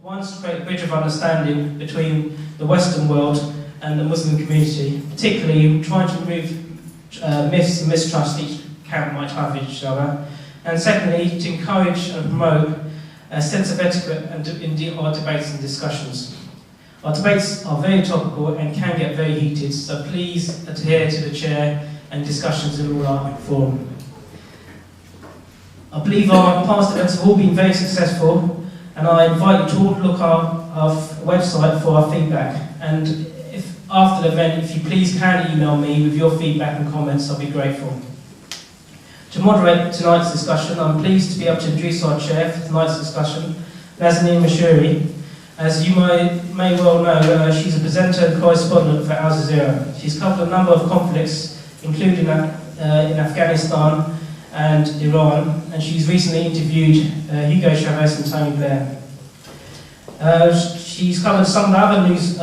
wants to create a bridge of understanding between the Western world and the Muslim community, particularly trying to remove myths and mistrust each camp might have of each other, and secondly, to encourage and promote a sense of etiquette in our debates and discussions. Our debates are very topical and can get very heated, so please adhere to the chair and discussions in all our forum. I believe our past events have all been very successful, and I invite you to all look at our website for our feedback. And if after the event, if you please can email me with your feedback and comments, I'll be grateful. To moderate tonight's discussion, I'm pleased to be able to introduce our chair for tonight's discussion, Nazanin Mashuri. As you may well know, she's a presenter and correspondent for Al Jazeera. She's covered a number of conflicts, including in Afghanistan and Iran, and she's recently interviewed Hugo Chavez and Tony Blair. She's covered some of the other news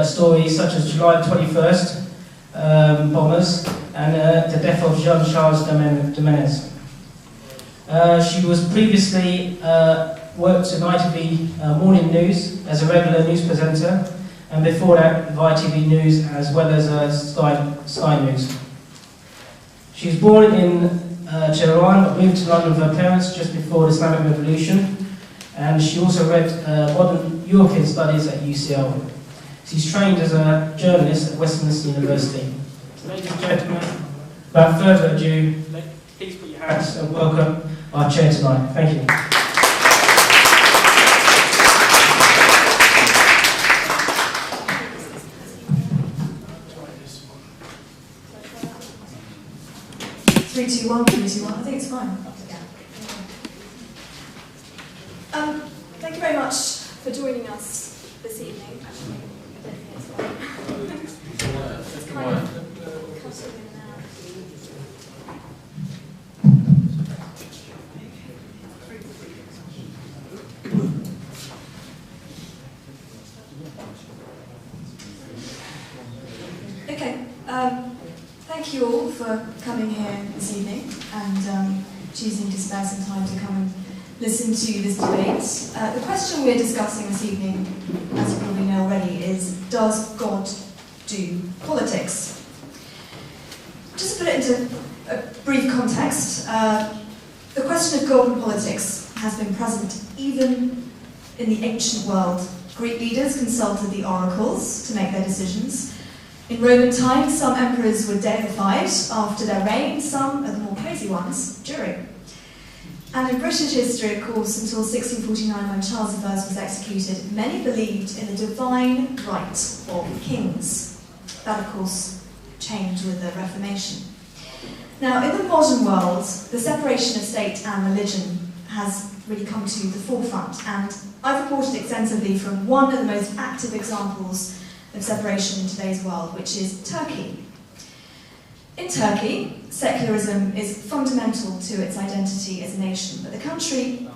stories, such as July 21st bombers and the death of Jean-Charles Domenez. She was previously worked at ITV Morning News as a regular news presenter, and before that, ITV News as well as Sky News. She was born in Tehran, but moved to London with her parents just before the Islamic Revolution, and she also read modern European studies at UCL. She's trained as a journalist at Westminster University. So, ladies and gentlemen, without further ado, please put your hands and welcome our chair tonight. Thank you. Three, two, one. I think it's fine. Thank you very much for joining us this evening. Actually, I don't think it's fine. It's kind of cutting in and out. Okay. Thank you all for coming here this evening and choosing to spare some time to come and listen to this debate. The question we're discussing this evening, as you probably know already, is, does God do politics? Just to put it into a brief context, the question of God and politics has been present even in the ancient world. Greek leaders consulted the oracles to make their decisions. In Roman times, some emperors were deified after their reign, some of the more crazy ones during. And in British history, of course, until 1649 when Charles I was executed, many believed in the divine right of kings. That, of course, changed with the Reformation. Now, in the modern world, the separation of state and religion has really come to the forefront, and I've reported extensively from one of the most active examples of separation in today's world, which is Turkey. In Turkey, secularism is fundamental to its identity as a nation, but the country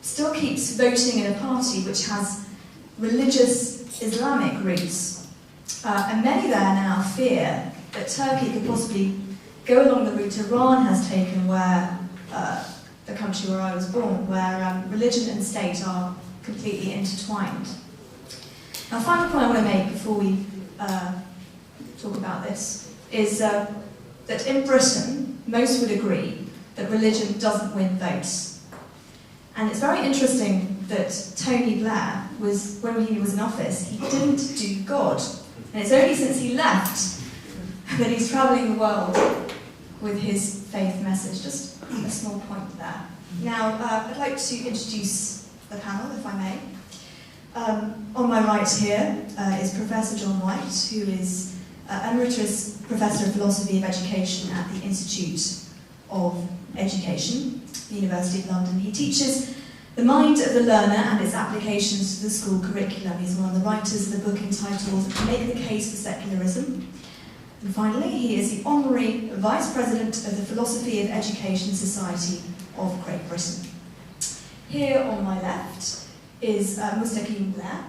still keeps voting in a party which has religious Islamic roots. And many there now fear that Turkey could possibly go along the route Iran has taken, where the country where I was born, where religion and state are completely intertwined. Now, the final point I want to make before we talk about this is that in Britain, most would agree that religion doesn't win votes. And it's very interesting that Tony Blair when he was in office, he didn't do God. And it's only since he left that he's travelling the world with his faith message. Just a small point there. Now, I'd like to introduce the panel, if I may. On my right here is Professor John White, who is Emeritus Professor of Philosophy of Education at the Institute of Education, the University of London. He teaches the mind of the learner and its applications to the school curriculum. He's one of the writers of the book entitled Make the Case for Secularism. And finally, he is the Honorary Vice President of the Philosophy of Education Society of Great Britain. Here on my left is Mustaqim Bleher.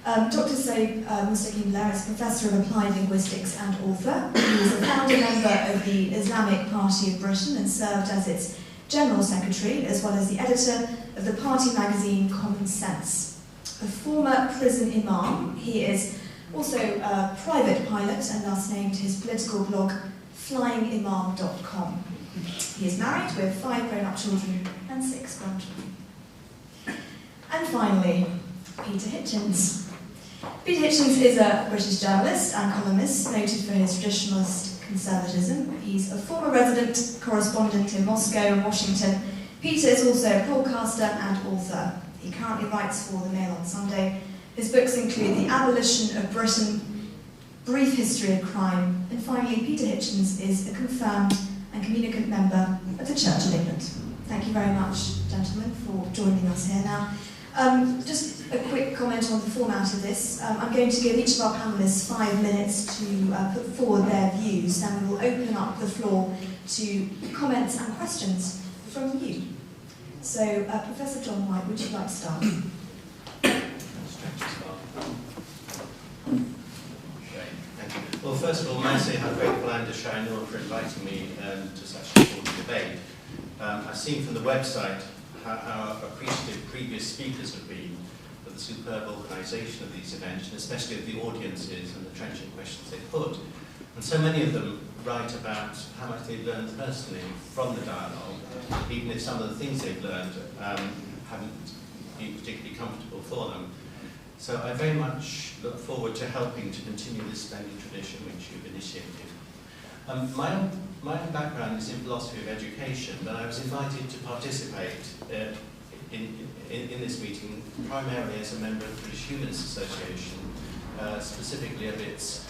Dr. Sahib Mustaqim Bleher is Professor of Applied Linguistics and author. He was a founder member of the Islamic Party of Britain and served as its General Secretary, as well as the editor of the party magazine Common Sense. the former prison imam. He is also a private pilot and thus named his political blog flyingimam.com. He is married with 5 grown-up children and 6 grandchildren. And finally, Peter Hitchens. Peter Hitchens is a British journalist and columnist noted for his traditionalist conservatism. He's a former resident correspondent in Moscow and Washington. Peter is also a broadcaster and author. He currently writes for the Mail on Sunday. His books include The Abolition of Britain, Brief History of Crime, and finally, Peter Hitchens is a confirmed and communicant member of the Church of England. Thank you very much, gentlemen, for joining us here now. Just a quick comment on the format of this. I'm going to give each of our panellists 5 minutes to put forward their views, then we will open up the floor to comments and questions from you. So, Professor John White, would you like to start? Well, first of all, may I say how grateful I am to Sharon Noor for inviting me to such an important debate. I've seen from the website how appreciative previous speakers have been for the superb organisation of these events, and especially of the audiences and the trenchant questions they put. And so many of them write about how much they've learned personally from the dialogue, even if some of the things they've learned haven't been particularly comfortable for them. So I very much look forward to helping to continue this splendid tradition which you've initiated. My own background is in philosophy of education, but I was invited to participate in this meeting primarily as a member of the British Humanist Association, specifically of its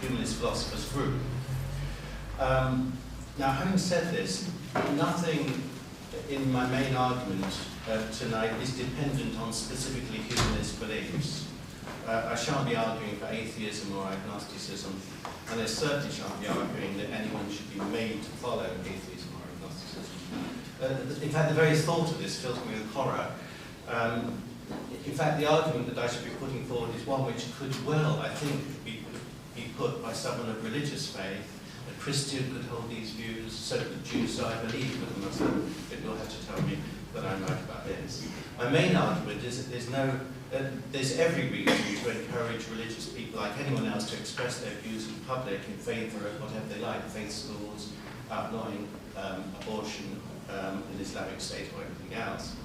Humanist Philosophers Group. Now, having said this, nothing in my main argument tonight is dependent on specifically humanist beliefs. I shan't be arguing for atheism or agnosticism, and I certainly shan't be arguing that anyone should be made to follow atheism or agnosticism. In fact, the very thought of this fills me with horror. In fact, the argument that I should be putting forward is one which could well, I think, be put by someone of religious faith. A Christian could hold these views, so could Jews, so I believe, but a Muslim, but you'll have to tell me that I'm right about this. My main argument is that there's every reason to encourage religious people, like anyone else, to express their views in public in favour of whatever they like, faith schools, outlawing abortion, an Islamic state or anything else.